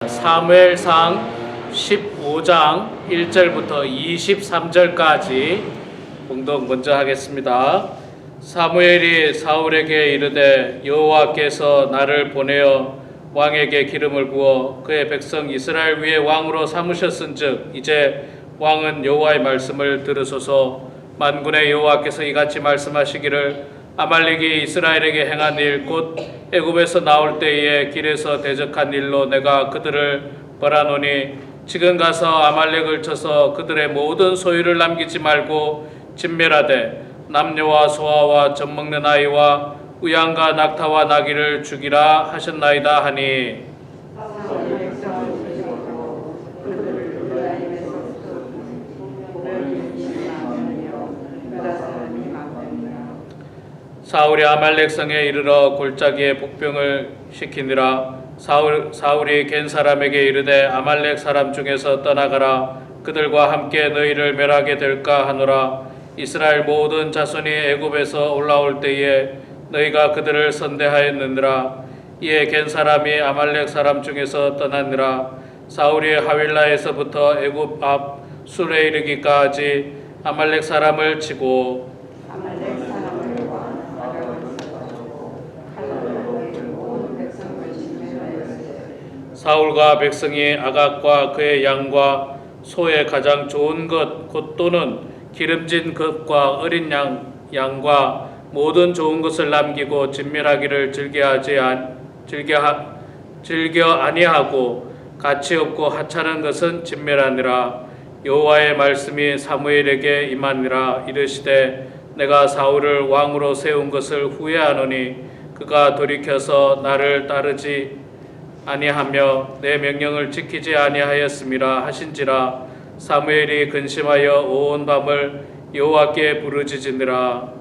사무엘상 15장 1절부터 23절까지 봉독 먼저 하겠습니다. 사무엘이 사울에게 이르되 여호와께서 나를 보내어 왕에게 기름을 부어 그의 백성 이스라엘 위에 왕으로 삼으셨은즉 이제 왕은 여호와의 말씀을 들으소서. 만군의 여호와께서 이같이 말씀하시기를 아말렉이 이스라엘에게 행한 일 곧 애굽에서 나올 때에 길에서 대적한 일로 내가 그들을 벌하노니 지금 가서 아말렉을 쳐서 그들의 모든 소유를 남기지 말고 진멸하되 남녀와 소아와 젖먹는 아이와 우양과 낙타와 나귀를 죽이라 하셨나이다 하니 사울이 아말렉 성에 이르러 골짜기에 복병을 시키니라. 사울이 겐 사람에게 이르되 아말렉 사람 중에서 떠나가라. 그들과 함께 너희를 멸하게 될까 하노라. 이스라엘 모든 자손이 애굽에서 올라올 때에 너희가 그들을 선대하였느니라. 이에 겐 사람이 아말렉 사람 중에서 떠나니라. 사울이 하윌라에서부터 애굽 앞 술에 이르기까지 아말렉 사람을 치고 사울과 백성이 아각과 그의 양과 소의 가장 좋은 것 곧 또는 기름진 것과 어린 양과 모든 좋은 것을 남기고 진멸하기를 즐겨 아니하고 가치 없고 하찮은 것은 진멸하니라. 여호와의 말씀이 사무엘에게 임하니라. 이르시되 내가 사울을 왕으로 세운 것을 후회하노니 그가 돌이켜서 나를 따르지 아니하며 내 명령을 지키지 아니하였음이라 하신지라. 사무엘이 근심하여 온 밤을 여호와께 부르짖으니라.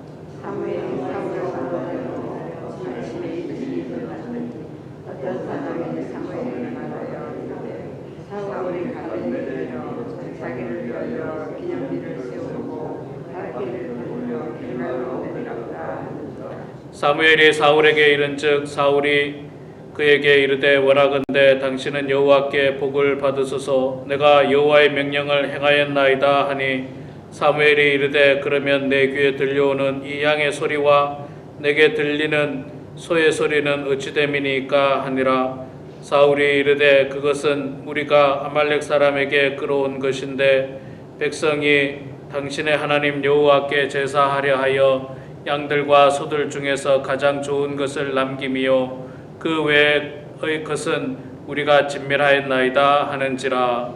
사무엘이 사울에게 이른즉 사울이 그에게 이르되 원하건대 당신은 여호와께 복을 받으소서. 내가 여호와의 명령을 행하였나이다 하니 사무엘이 이르되 그러면 내 귀에 들려오는 이 양의 소리와 내게 들리는 소의 소리는 어찌 됨이니까 하니라. 사울이 이르되 그것은 우리가 아말렉 사람에게 끌어온 것인데 백성이 당신의 하나님 여호와께 제사하려 하여 양들과 소들 중에서 가장 좋은 것을 남김이요 그 외의 것은 우리가 진멸하였나이다 하는지라.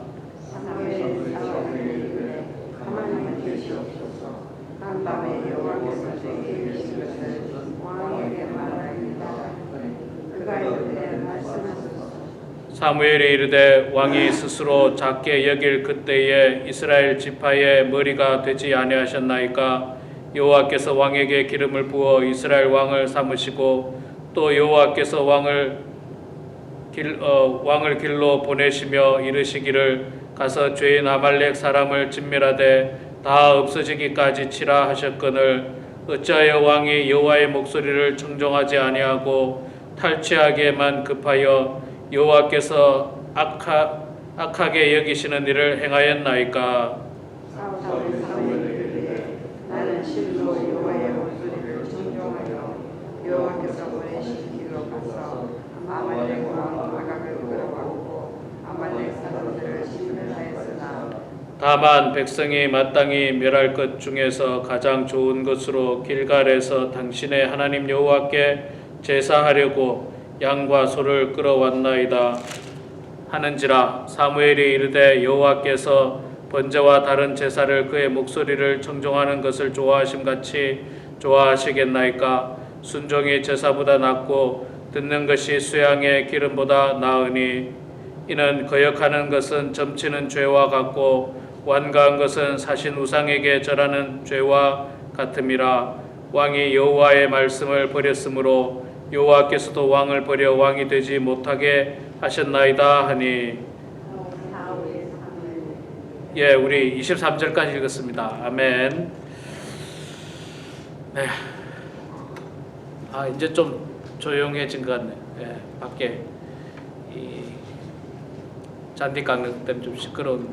사무엘이 이르되 왕이 스스로 작게 여길 그때에 이스라엘 지파의 머리가 되지 아니하셨나이까. 여호와께서 왕에게 기름을 부어 이스라엘 왕을 삼으시고 또 여호와께서 왕을 길로 보내시며 이르시기를 가서 죄인 아말렉 사람을 진멸하되 다 없어지기까지 치라 하셨거늘 어찌하여 왕이 여호와의 목소리를 청종하지 아니하고 탈취하게만 급하여 여호와께서 악하게 여기시는 일을 행하였나이까. 나는 실로 여호와의 목소리를 청종하여 여호와께서 보내신 길로 가서 아말렉 왕 아각을 끌어왔고 아말렉 사람들을 진멸하였으나 다만 백성이 마땅히 멸할 것 중에서 가장 좋은 것으로 길갈에서 당신의 하나님 여호와께 제사하려고 양과 소를 끌어왔나이다 하는지라. 사무엘이 이르되 여호와께서 번제와 다른 제사를 그의 목소리를 청종하는 것을 좋아하심같이 좋아하시겠나이까. 순종이 제사보다 낫고 듣는 것이 수양의 기름보다 나으니 이는 거역하는 것은 점치는 죄와 같고 완가한 것은 사신 우상에게 절하는 죄와 같음이라. 왕이 여호와의 말씀을 버렸으므로 여호와께서도 왕을 버려 왕이 되지 못하게 하셨나이다 하니. 예, 우리 23절까지 읽었습니다. 아멘. 네. 이제 좀 조용해진 것 같네요. 예, 밖에 잔디 깎는 것 때문에 좀 시끄러운데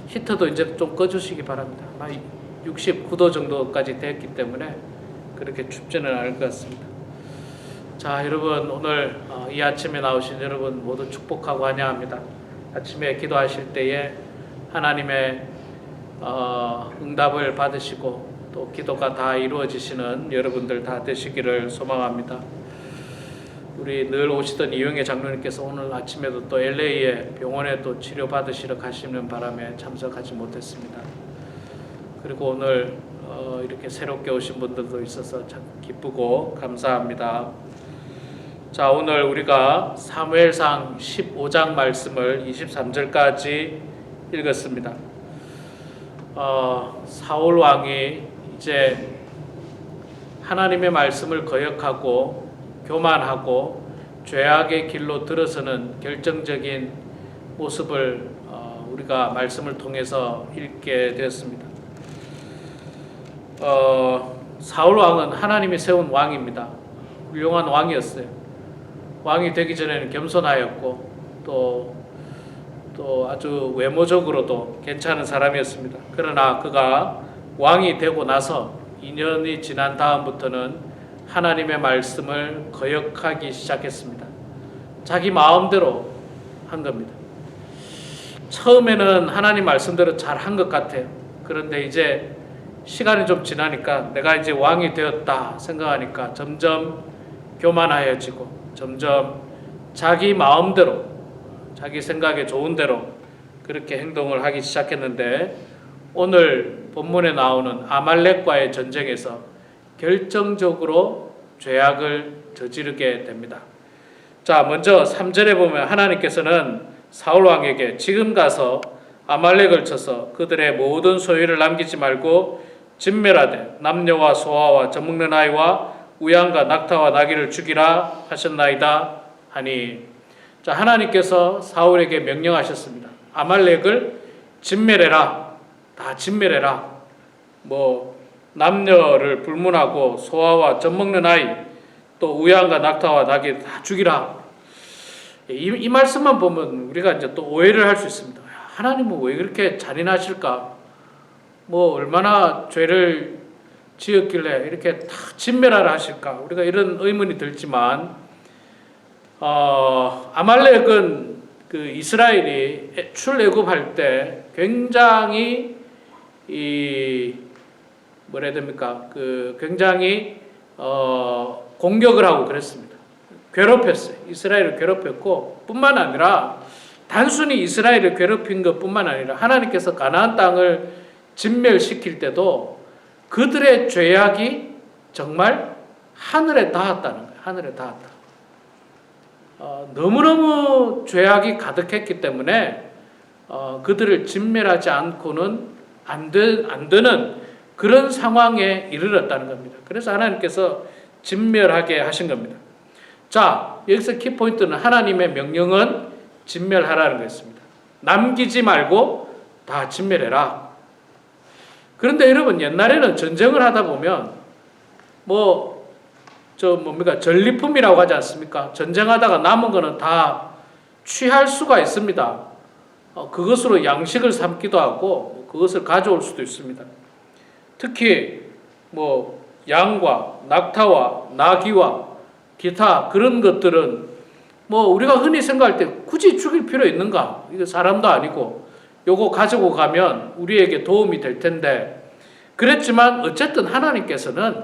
히터도 이제 좀 꺼주시기 바랍니다. 아마 69도 정도까지 됐기 때문에 그렇게 춥지는 않을 것 같습니다. 자, 여러분 오늘 이 아침에 나오신 여러분 모두 축복하고 환영합니다. 아침에 기도하실 때에 하나님의 응답을 받으시고 또 기도가 다 이루어지시는 여러분들 다 되시기를 소망합니다. 우리 늘 오시던 이영애 장로님께서 오늘 아침에도 또 LA에 병원에 또 치료 받으시러 가시는 바람에 참석하지 못했습니다. 그리고 오늘 이렇게 새롭게 오신 분들도 있어서 참 기쁘고 감사합니다. 자, 오늘 우리가 사무엘상 15장 말씀을 23절까지 읽었습니다. 사울 왕이 이제 하나님의 말씀을 거역하고 교만하고 죄악의 길로 들어서는 결정적인 모습을 우리가 말씀을 통해서 읽게 되었습니다. 사울 왕은 하나님이 세운 왕입니다. 훌륭한 왕이었어요. 왕이 되기 전에는 겸손하였고 또 아주 외모적으로도 괜찮은 사람이었습니다. 그러나 그가 왕이 되고 나서 2년이 지난 다음부터는 하나님의 말씀을 거역하기 시작했습니다. 자기 마음대로 한 겁니다. 처음에는 하나님 말씀대로 잘 한 것 같아요. 그런데 이제 시간이 좀 지나니까 내가 이제 왕이 되었다 생각하니까 점점 교만하여지고 점점 자기 마음대로 자기 생각에 좋은 대로 그렇게 행동을 하기 시작했는데 오늘 본문에 나오는 아말렉과의 전쟁에서 결정적으로 죄악을 저지르게 됩니다. 자, 먼저 3절에 보면 하나님께서는 사울 왕에게 지금 가서 아말렉을 쳐서 그들의 모든 소유를 남기지 말고 진멸하되 남녀와 소아와 젖먹는 아이와 우양과 낙타와 나귀를 죽이라 하셨나이다 하니, 자, 하나님께서 사울에게 명령하셨습니다. 아말렉을 진멸해라. 다 진멸해라. 남녀를 불문하고 소아와 젖먹는 아이 또 우양과 낙타와 나귀 다 죽이라. 이 말씀만 보면 우리가 이제 또 오해를 할 수 있습니다. 하나님은 왜 그렇게 잔인하실까? 얼마나 죄를 지었길래 이렇게 다 진멸하라 하실까? 우리가 이런 의문이 들지만 아말렉은 그 이스라엘이 출애굽할 때 굉장히 굉장히 공격을 하고 그랬습니다. 괴롭혔어요. 이스라엘을 괴롭혔고 뿐만 아니라 단순히 이스라엘을 괴롭힌 것뿐만 아니라 하나님께서 가나안 땅을 진멸시킬 때도 그들의 죄악이 정말 하늘에 닿았다는 거예요. 하늘에 닿았다. 너무너무 죄악이 가득했기 때문에 그들을 진멸하지 않고는 안 되는 그런 상황에 이르렀다는 겁니다. 그래서 하나님께서 진멸하게 하신 겁니다. 자, 여기서 키포인트는 하나님의 명령은 진멸하라는 거였습니다. 남기지 말고 다 진멸해라. 그런데 여러분, 옛날에는 전쟁을 하다 보면 전리품이라고 하지 않습니까? 전쟁하다가 남은 거는 다 취할 수가 있습니다. 그것으로 양식을 삼기도 하고 그것을 가져올 수도 있습니다. 특히 양과 낙타와 나귀와 기타 그런 것들은 우리가 흔히 생각할 때 굳이 죽일 필요 있는가? 이거 사람도 아니고 요거 가지고 가면 우리에게 도움이 될 텐데, 그랬지만 어쨌든 하나님께서는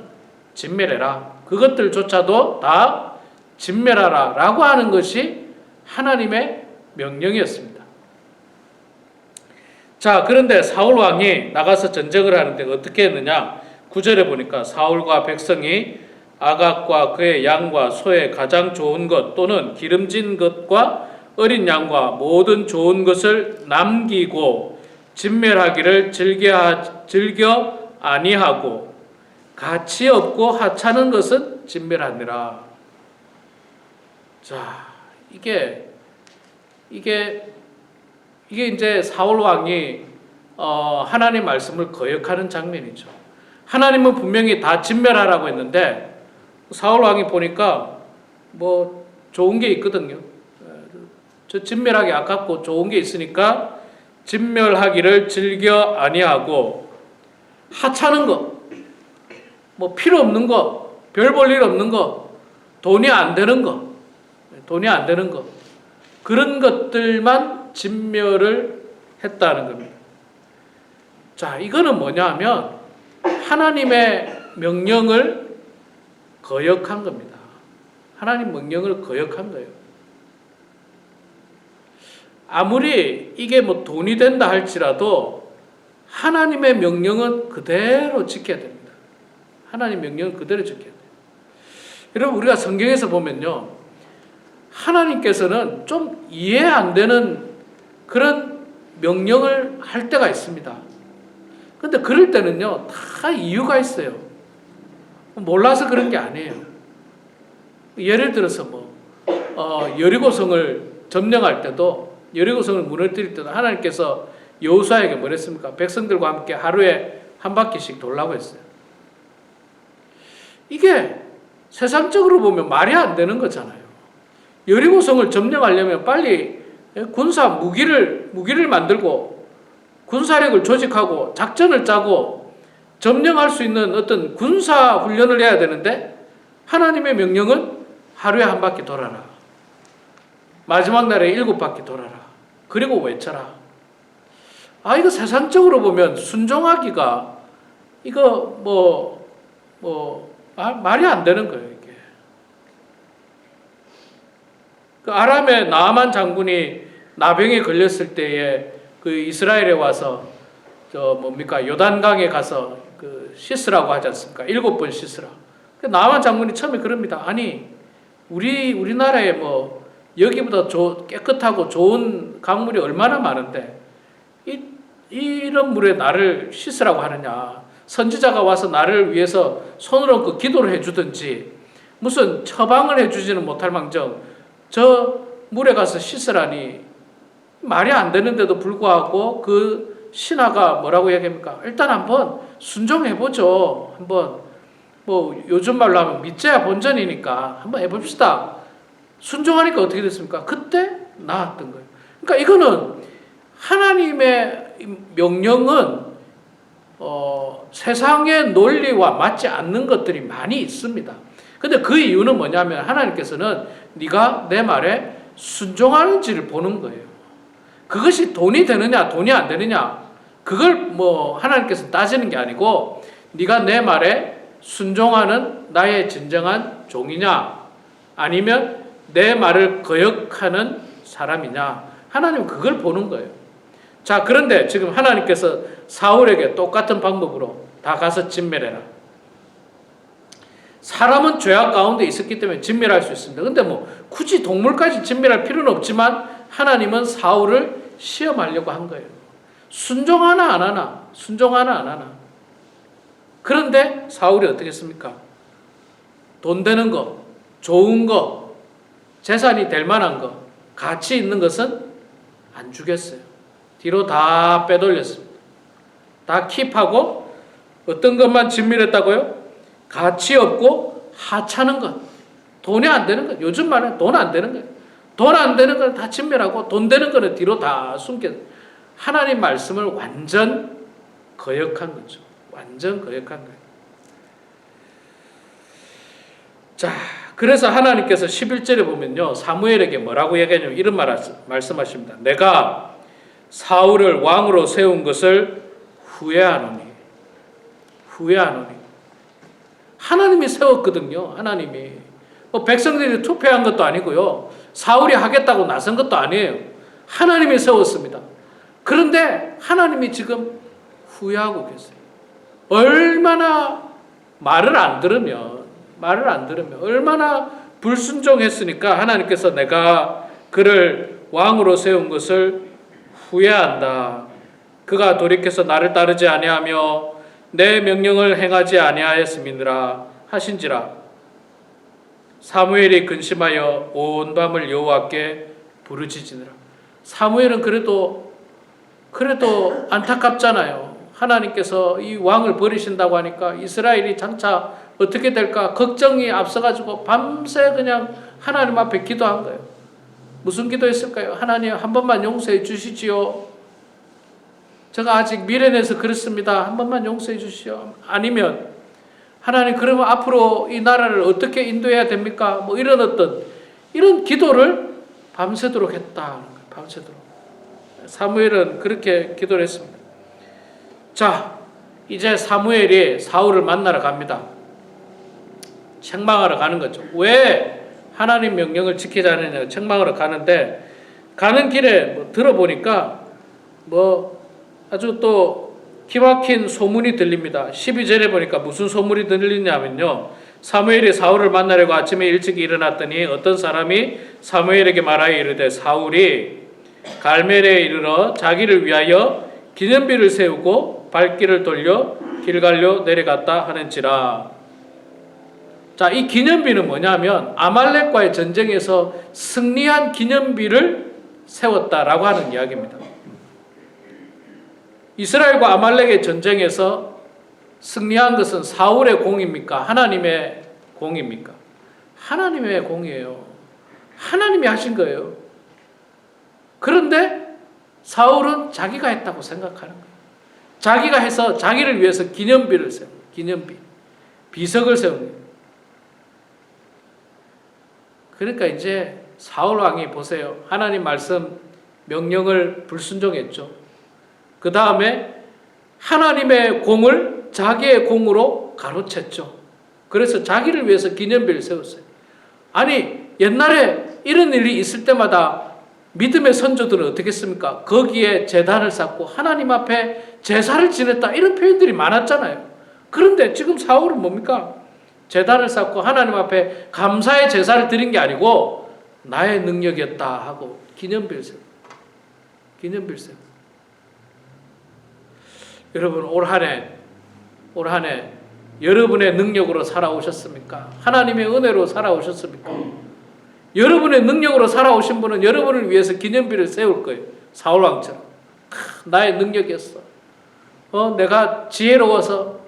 진멸해라. 그것들조차도 다 진멸하라 라고 하는 것이 하나님의 명령이었습니다. 자, 그런데 사울 왕이 나가서 전쟁을 하는데 어떻게 했느냐? 9절에 보니까 사울과 백성이 아각과 그의 양과 소의 가장 좋은 것 또는 기름진 것과 어린 양과 모든 좋은 것을 남기고 진멸하기를 즐겨 아니하고 가치 없고 하찮은 것은 진멸하니라. 자, 이게 이제 사울 왕이 하나님 말씀을 거역하는 장면이죠. 하나님은 분명히 다 진멸하라고 했는데 사울 왕이 보니까 좋은 게 있거든요. 저 진멸하기 아깝고 좋은 게 있으니까 진멸하기를 즐겨 아니하고 하찮은 거, 뭐 필요 없는 거, 별 볼 일 없는 거, 돈이 안 되는 거, 그런 것들만 진멸을 했다는 겁니다. 자, 이거는 뭐냐 하면 하나님의 명령을 거역한 겁니다. 하나님 명령을 거역한 거예요. 아무리 이게 뭐 돈이 된다 할지라도 하나님의 명령은 그대로 지켜야 됩니다. 하나님 명령은 그대로 지켜야 돼요. 여러분, 우리가 성경에서 보면요, 하나님께서는 좀 이해 안 되는 그런 명령을 할 때가 있습니다. 근데 그럴 때는요, 다 이유가 있어요. 몰라서 그런 게 아니에요. 예를 들어서 여리고성을 점령할 때도, 여리고성을 무너뜨릴 때도 하나님께서 여호수아에게 뭐랬습니까? 백성들과 함께 하루에 한 바퀴씩 돌라고 했어요. 이게 세상적으로 보면 말이 안 되는 거잖아요. 여리고성을 점령하려면 빨리 군사 무기를 만들고 군사력을 조직하고 작전을 짜고 점령할 수 있는 어떤 군사 훈련을 해야 되는데, 하나님의 명령은 하루에 한 바퀴 돌아라. 마지막 날에 7바퀴 돌아라. 그리고 외쳐라. 이거 세상적으로 보면 순종하기가 이거 말이 안 되는 거예요, 이게. 그 아람의 나아만 장군이 나병에 걸렸을 때에 그 이스라엘에 와서 요단강에 가서 그 씻으라고 하지 않습니까? 7번 씻으라. 나아만 장군이 처음에 그럽니다. 아니, 우리나라에 여기보다 깨끗하고 좋은 강물이 얼마나 많은데 이런 물에 나를 씻으라고 하느냐. 선지자가 와서 나를 위해서 손을 얹고 기도를 해주든지 무슨 처방을 해주지는 못할 망정 저 물에 가서 씻으라니 말이 안 되는데도 불구하고 그 신하가 뭐라고 얘기합니까? 일단 한번 순종해보죠. 한번 요즘 말로 하면 믿자야 본전이니까 한번 해봅시다. 순종하니까 어떻게 됐습니까? 그때 나았던 거예요. 그러니까 이거는 하나님의 명령은 세상의 논리와 맞지 않는 것들이 많이 있습니다. 근데 그 이유는 뭐냐면 하나님께서는 네가 내 말에 순종하는지를 보는 거예요. 그것이 돈이 되느냐 돈이 안 되느냐 그걸 하나님께서 따지는 게 아니고 네가 내 말에 순종하는 나의 진정한 종이냐 아니면 내 말을 거역하는 사람이냐, 하나님은 그걸 보는 거예요. 자, 그런데 지금 하나님께서 사울에게 똑같은 방법으로 다 가서 진멸해라. 사람은 죄악 가운데 있었기 때문에 진멸할 수 있습니다. 근데 굳이 동물까지 진멸할 필요는 없지만 하나님은 사울을 시험하려고 한 거예요. 순종하나 안 하나, 순종하나 안 하나. 그런데 사울이 어떻게 했습니까? 돈 되는 거, 좋은 거, 재산이 될 만한 거, 가치 있는 것은 안 주겠어요. 뒤로 다 빼돌렸습니다. 다 킵하고 어떤 것만 진멸했다고요? 가치 없고 하찮은 것, 돈이 안 되는 것, 요즘 말은 돈 안 되는 거예요. 돈 안 되는 건 다 진멸하고 돈 되는 거는 뒤로 다 숨겨. 하나님 말씀을 완전 거역한 거죠. 완전 거역한 거예요. 자, 그래서 하나님께서 11절에 보면요, 사무엘에게 뭐라고 얘기하냐면 이런 말씀하십니다. 내가 사울을 왕으로 세운 것을 후회하노니. 하나님이 세웠거든요. 하나님이. 백성들이 투표한 것도 아니고요. 사울이 하겠다고 나선 것도 아니에요. 하나님이 세웠습니다. 그런데 하나님이 지금 후회하고 계세요. 얼마나 말을 안 들으면 얼마나 불순종했으니까 하나님께서 내가 그를 왕으로 세운 것을 후회한다. 그가 돌이켜서 나를 따르지 아니하며 내 명령을 행하지 아니하였음이니라 하신지라. 사무엘이 근심하여 온 밤을 여호와께 부르짖으니라. 사무엘은 그래도 안타깝잖아요. 하나님께서 이 왕을 버리신다고 하니까 이스라엘이 장차 어떻게 될까 걱정이 앞서가지고 밤새 그냥 하나님 앞에 기도한 거예요. 무슨 기도했을까요? 하나님 한 번만 용서해 주시지요. 제가 아직 미련해서 그렇습니다. 한 번만 용서해 주시오. 아니면 하나님 그러면 앞으로 이 나라를 어떻게 인도해야 됩니까? 뭐 이런 기도를 밤새도록 했다. 밤새도록. 사무엘은 그렇게 기도를 했습니다. 자, 이제 사무엘이 사울을 만나러 갑니다. 책망하러 가는 거죠. 왜 하나님 명령을 지키자느냐 책망하러 가는데, 가는 길에 뭐 들어보니까 뭐 아주 또 기막힌 소문이 들립니다. 12절에 보니까 무슨 소문이 들리냐면요, 사무엘이 사울을 만나려고 아침에 일찍 일어났더니 어떤 사람이 사무엘에게 말하여 이르되 사울이 갈멜에 이르러 자기를 위하여 기념비를 세우고 발길을 돌려 길갈로 내려갔다 하는지라. 자, 이 기념비는 뭐냐면 아말렉과의 전쟁에서 승리한 기념비를 세웠다라고 하는 이야기입니다. 이스라엘과 아말렉의 전쟁에서 승리한 것은 사울의 공입니까? 하나님의 공입니까? 하나님의 공이에요. 하나님이 하신 거예요. 그런데 사울은 자기가 했다고 생각하는 거예요. 자기가 해서 자기를 위해서 기념비를 세운 거예요. 기념비. 비석을 세운 거예요. 그러니까 이제 사울 왕이 보세요. 하나님 말씀 명령을 불순종했죠. 그 다음에 하나님의 공을 자기의 공으로 가로챘죠. 그래서 자기를 위해서 기념비를 세웠어요. 아니, 옛날에 이런 일이 있을 때마다 믿음의 선조들은 어떻게 했습니까? 거기에 제단을 쌓고 하나님 앞에 제사를 지냈다, 이런 표현들이 많았잖아요. 그런데 지금 사울은 뭡니까? 제단을 쌓고 하나님 앞에 감사의 제사를 드린 게 아니고 나의 능력이었다 하고 기념비를 세웠어요. 기념비를 세웠어요. 여러분, 올 한 해 여러분의 능력으로 살아오셨습니까? 하나님의 은혜로 살아오셨습니까? 여러분의 능력으로 살아오신 분은 여러분을 위해서 기념비를 세울 거예요. 사울 왕처럼. 나의 능력이었어. 내가 지혜로워서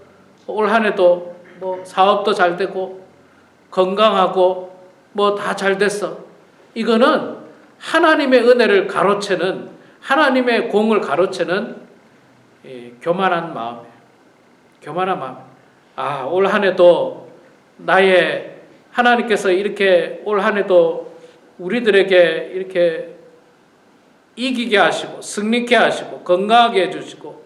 올 한 해도 뭐 사업도 잘 되고 건강하고 뭐 다 잘 됐어. 이거는 하나님의 은혜를 가로채는, 하나님의 공을 가로채는 교만한 마음이에요. 교만한 마음. 아, 올 한 해도 나의 하나님께서 이렇게 올 한 해도 우리들에게 이렇게 이기게 하시고 승리케 하시고 건강하게 해주시고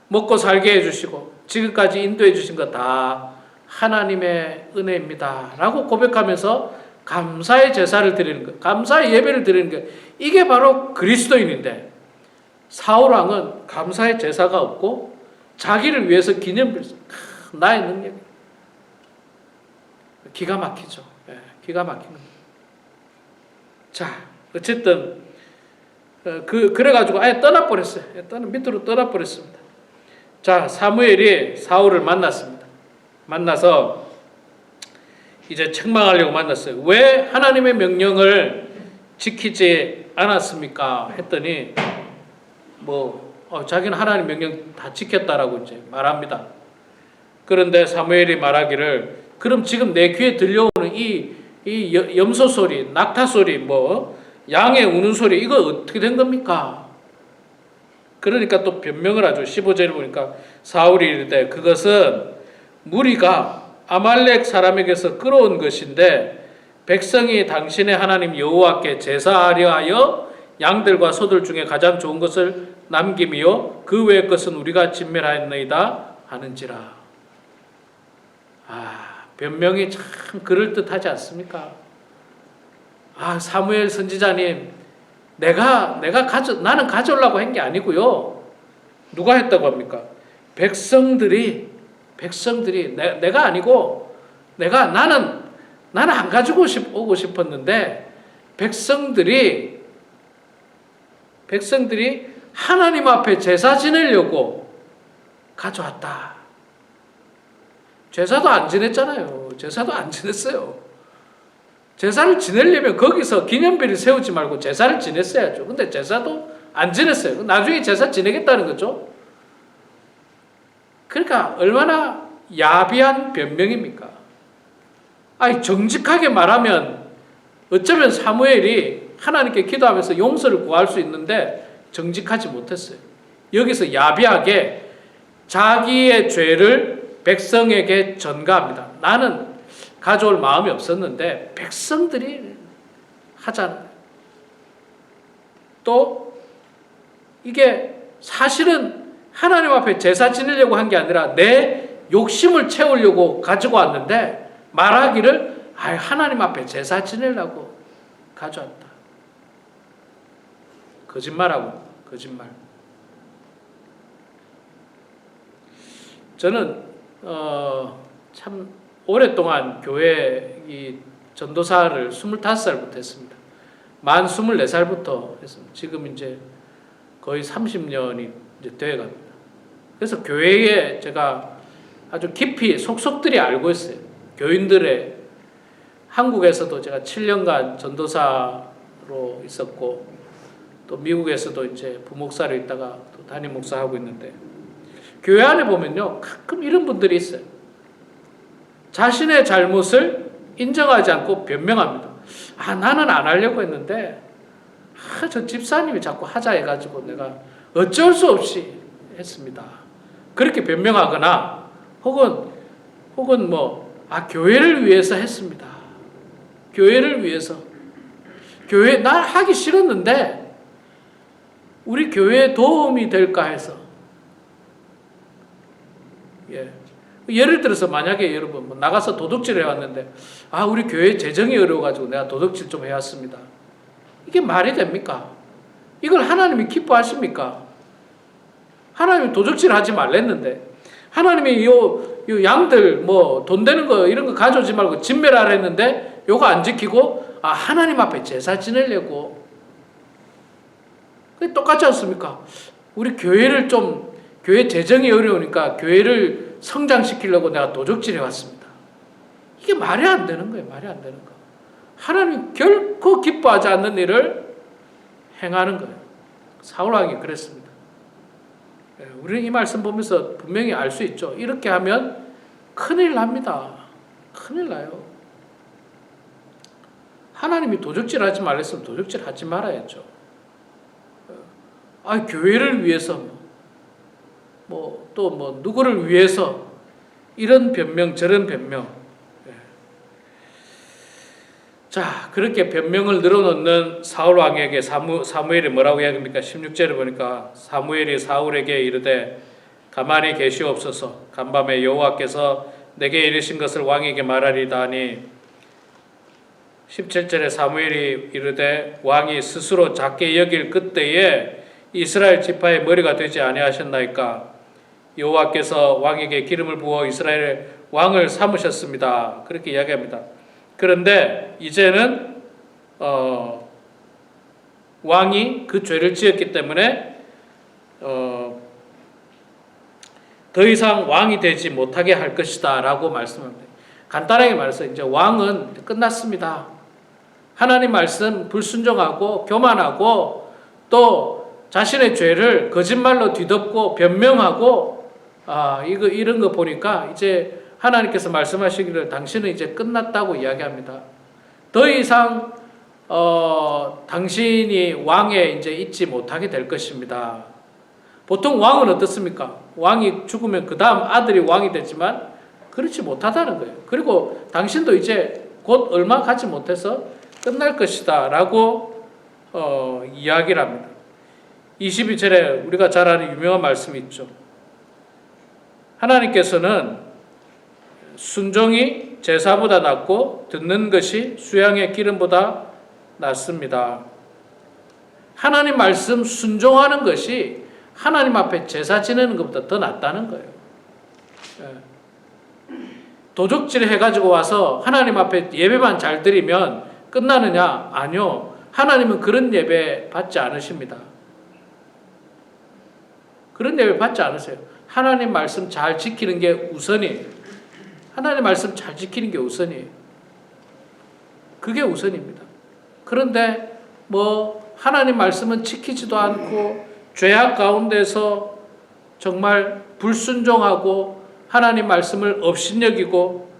먹고 살게 해주시고 지금까지 인도해 주신 거 다 하나님의 은혜입니다 라고 고백하면서 감사의 제사를 드리는 것, 감사의 예배를 드리는 것, 이게 바로 그리스도인인데, 사울왕은 감사의 제사가 없고 자기를 위해서 기념비를, 나의 능력, 기가 막히죠. 기가 막히는. 자, 어쨌든 그래가지고 아예 떠나버렸어요. 밑으로 떠나버렸습니다. 자, 사무엘이 사울을 만났습니다. 만나서 이제 책망하려고 만났어요. 왜 하나님의 명령을 지키지 않았습니까? 했더니 자기는 하나님 명령 다 지켰다라고 이제 말합니다. 그런데 사무엘이 말하기를, 그럼 지금 내 귀에 들려오는 이 염소 소리, 낙타 소리, 양의 우는 소리, 이거 어떻게 된 겁니까? 그러니까 또 변명을 하죠. 15절에 보니까 사울이 이르되 그것은 무리가 아말렉 사람에게서 끌어온 것인데 백성이 당신의 하나님 여호와께 제사하려 하여 양들과 소들 중에 가장 좋은 것을 남김이요 그 외의 것은 우리가 진멸하였나이다 하는지라. 변명이 참 그럴듯하지 않습니까? 사무엘 선지자님, 나는 가져오려고 한 게 아니고요. 누가 했다고 합니까? 백성들이 내가 아니고 나는 안 가지고 오고 싶었는데 백성들이 하나님 앞에 제사 지내려고 가져왔다. 제사도 안 지냈잖아요. 제사도 안 지냈어요. 제사를 지내려면 거기서 기념비를 세우지 말고 제사를 지냈어야죠. 근데 제사도 안 지냈어요. 나중에 제사 지내겠다는 거죠. 그러니까 얼마나 야비한 변명입니까? 정직하게 말하면 어쩌면 사무엘이 하나님께 기도하면서 용서를 구할 수 있는데 정직하지 못했어요. 여기서 야비하게 자기의 죄를 백성에게 전가합니다. 나는 가져올 마음이 없었는데 백성들이 하잖아요. 또 이게 사실은 하나님 앞에 제사 지내려고 한 게 아니라 내 욕심을 채우려고 가지고 왔는데 말하기를 하나님 앞에 제사 지내려고 가져왔다. 거짓말하고 거짓말. 저는 참 오랫동안 교회 이 전도사를 25살부터 했습니다. 만 24살부터 했습니다. 지금 이제 거의 30년이 이제 되어 갑니다. 그래서 교회에 제가 아주 깊이 속속들이 알고 있어요. 교인들의 한국에서도 제가 7년간 전도사로 있었고 또 미국에서도 이제 부목사로 있다가 또 담임 목사하고 있는데 교회 안에 보면요 가끔 이런 분들이 있어요. 자신의 잘못을 인정하지 않고 변명합니다. 나는 안 하려고 했는데 저 집사님이 자꾸 하자 해가지고 내가 어쩔 수 없이 했습니다. 그렇게 변명하거나 혹은 교회를 위해서 했습니다. 교회를 위해서. 교회 난 하기 싫었는데 우리 교회에 도움이 될까 해서. 예를 들어서 만약에 여러분 나가서 도둑질 해왔는데 우리 교회 재정이 어려워가지고 내가 도둑질 좀 해왔습니다. 이게 말이 됩니까? 이걸 하나님이 기뻐하십니까? 하나님이 도둑질 하지 말랬는데 하나님이 요 양들 돈 되는 거 이런 거 가져오지 말고 진멸하라 했는데 요거 안 지키고 하나님 앞에 제사 지내려고. 그게 똑같지 않습니까? 우리 교회를 교회 재정이 어려우니까 교회를 성장시키려고 내가 도적질해 왔습니다. 이게 말이 안 되는 거예요. 말이 안 되는 거. 하나님 결코 기뻐하지 않는 일을 행하는 거예요. 사울왕이 그랬습니다. 우리는 이 말씀 보면서 분명히 알 수 있죠. 이렇게 하면 큰일 납니다. 큰일 나요. 하나님이 도적질 하지 말랬으면 도적질 하지 말아야죠. 교회를 위해서 또 누구를 위해서 이런 변명 저런 변명. 자, 그렇게 변명을 늘어놓는 사울 왕에게 사무엘이 뭐라고 이야기합니까? 16절에 보니까 사무엘이 사울에게 이르되 가만히 계시옵소서. 간밤에 여호와께서 내게 이르신 것을 왕에게 말하리다 하니 17절에 사무엘이 이르되 왕이 스스로 작게 여길 그때에 이스라엘 지파의 머리가 되지 아니하셨나이까? 여호와께서 왕에게 기름을 부어 이스라엘의 왕을 삼으셨습니다. 그렇게 이야기합니다. 그런데 이제는 왕이 그 죄를 지었기 때문에 더 이상 왕이 되지 못하게 할 것이다 라고 말씀합니다. 간단하게 말해서 이제 왕은 끝났습니다. 하나님 말씀 불순종하고 교만하고 또 자신의 죄를 거짓말로 뒤덮고 변명하고 이런 거 보니까 이제 하나님께서 말씀하시기를 당신은 이제 끝났다고 이야기합니다. 더 이상 당신이 왕에 이제 있지 못하게 될 것입니다. 보통 왕은 어떻습니까? 왕이 죽으면 그 다음 아들이 왕이 되지만 그렇지 못하다는 거예요. 그리고 당신도 이제 곧 얼마 가지 못해서 끝날 것이다 라고 이야기를 합니다. 22절에 우리가 잘 아는 유명한 말씀이 있죠. 하나님께서는 순종이 제사보다 낫고 듣는 것이 수양의 기름보다 낫습니다. 하나님 말씀 순종하는 것이 하나님 앞에 제사 지내는 것보다 더 낫다는 거예요. 도적질 해가지고 와서 하나님 앞에 예배만 잘 드리면 끝나느냐? 아니요. 하나님은 그런 예배 받지 않으십니다. 그런 예배 받지 않으세요. 하나님 말씀 잘 지키는 게 우선이에요. 하나님 말씀 잘 지키는 게 우선이에요. 그게 우선입니다. 그런데 하나님 말씀은 지키지도 않고 죄악 가운데서 정말 불순종하고 하나님 말씀을 업신여기고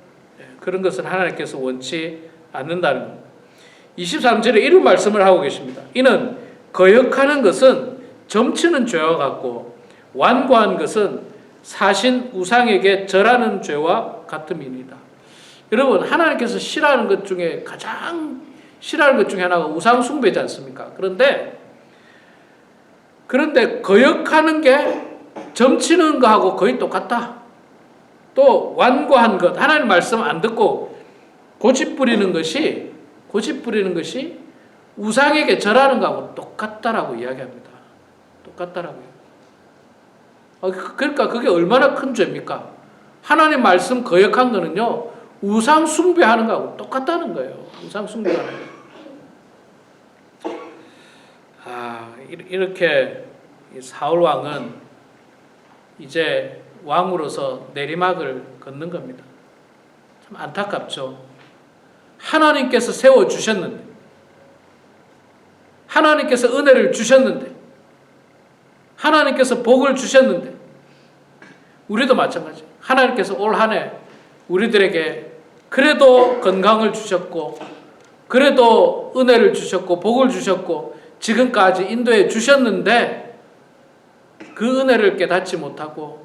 그런 것은 하나님께서 원치 않는다는 겁니다. 23절에 이런 말씀을 하고 계십니다. 이는 거역하는 것은 점치는 죄와 같고 완고한 것은 사신 우상에게 절하는 죄와 같음이니이다. 여러분, 하나님께서 싫어하는 것 중에 가장 싫어하는 것 중에 하나가 우상 숭배지 않습니까? 그런데 거역하는 게 점치는 거하고 거의 똑같다. 또 완고한 것, 하나님 말씀 안 듣고 고집 부리는 것이 우상에게 절하는 거하고 똑같다라고 이야기합니다. 똑같다라고요. 그러니까 그게 얼마나 큰 죄입니까? 하나님 말씀 거역한 거는요, 우상 숭배하는 거하고 똑같다는 거예요. 우상 숭배하는 거. 이렇게 사울 왕은 이제 왕으로서 내리막을 걷는 겁니다. 참 안타깝죠. 하나님께서 세워주셨는데, 하나님께서 은혜를 주셨는데, 하나님께서 복을 주셨는데, 우리도 마찬가지예요. 하나님께서 올 한 해 우리들에게 그래도 건강을 주셨고, 그래도 은혜를 주셨고, 복을 주셨고, 지금까지 인도해 주셨는데, 그 은혜를 깨닫지 못하고,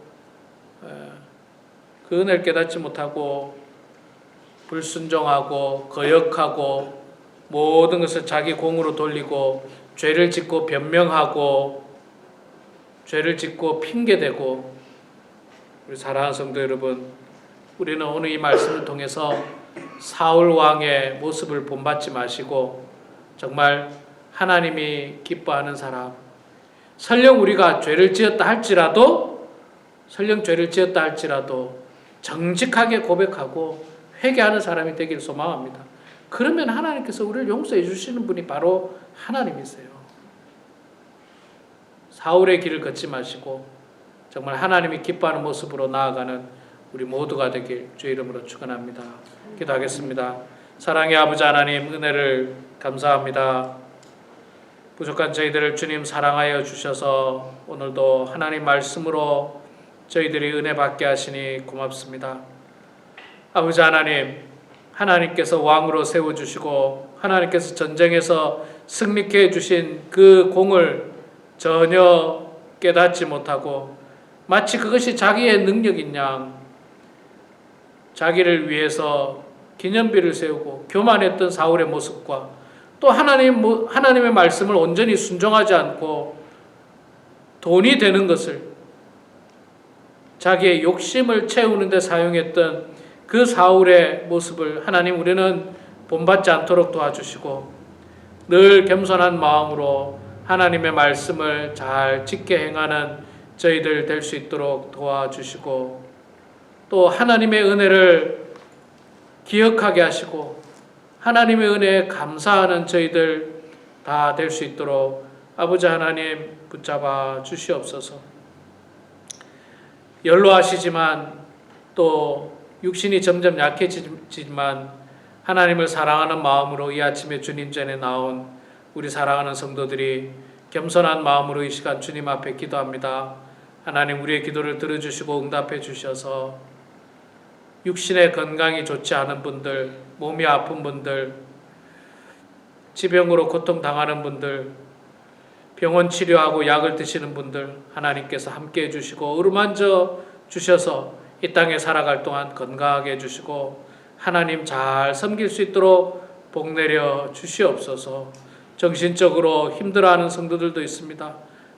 불순종하고 거역하고 모든 것을 자기 공으로 돌리고 죄를 짓고 변명하고 죄를 짓고 핑계대고, 우리 사랑하는 성도 여러분, 우리는 오늘 이 말씀을 통해서 사울 왕의 모습을 본받지 마시고 정말 하나님이 기뻐하는 사람, 설령 우리가 죄를 지었다 할지라도 정직하게 고백하고 회개하는 사람이 되길 소망합니다. 그러면 하나님께서 우리를 용서해 주시는 분이 바로 하나님이세요. 사울의 길을 걷지 마시고 정말 하나님이 기뻐하는 모습으로 나아가는 우리 모두가 되길 주의 이름으로 축원합니다. 기도하겠습니다. 사랑의 아버지 하나님, 은혜를 감사합니다. 부족한 저희들을 주님 사랑하여 주셔서 오늘도 하나님 말씀으로 저희들이 은혜 받게 하시니 고맙습니다. 아버지 하나님, 하나님께서 왕으로 세워주시고 하나님께서 전쟁에서 승리케 해주신 그 공을 전혀 깨닫지 못하고 마치 그것이 자기의 능력인 양 자기를 위해서 기념비를 세우고 교만했던 사울의 모습과 또 하나님의 말씀을 온전히 순종하지 않고 돈이 되는 것을 자기의 욕심을 채우는 데 사용했던 그 사울의 모습을 하나님 우리는 본받지 않도록 도와주시고 늘 겸손한 마음으로 하나님의 말씀을 잘 지켜 행하는 저희들 될 수 있도록 도와주시고 또 하나님의 은혜를 기억하게 하시고 하나님의 은혜에 감사하는 저희들 다 될 수 있도록 아버지 하나님 붙잡아 주시옵소서. 연로하시지만 또 육신이 점점 약해지지만 하나님을 사랑하는 마음으로 이 아침에 주님 전에 나온 우리 사랑하는 성도들이 겸손한 마음으로 이 시간 주님 앞에 기도합니다. 하나님 우리의 기도를 들어주시고 응답해 주셔서 육신의 건강이 좋지 않은 분들, 몸이 아픈 분들, 지병으로 고통당하는 분들, 병원 치료하고 약을 드시는 분들 하나님께서 함께 해주시고 어루만져 주셔서 이 땅에 살아갈 동안 건강하게 해주시고 하나님 잘 섬길 수 있도록 복 내려 주시옵소서. 정신적으로 힘들어하는 성도들도 있습니다.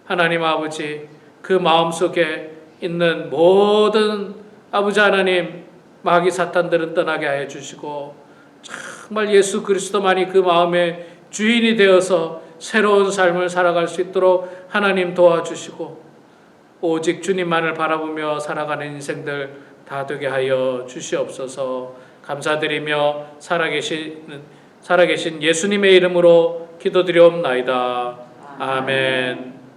하나님 아버지 그 마음속에 있는 모든 아버지 하나님 마귀 사탄들은 떠나게 하여 주시고 정말 예수 그리스도만이 그 마음의 주인이 되어서 새로운 삶을 살아갈 수 있도록 하나님 도와주시고 오직 주님만을 바라보며 살아가는 인생들 다 되게 하여 주시옵소서. 감사드리며 살아계신 예수님의 이름으로 기도드리옵나이다. 아멘.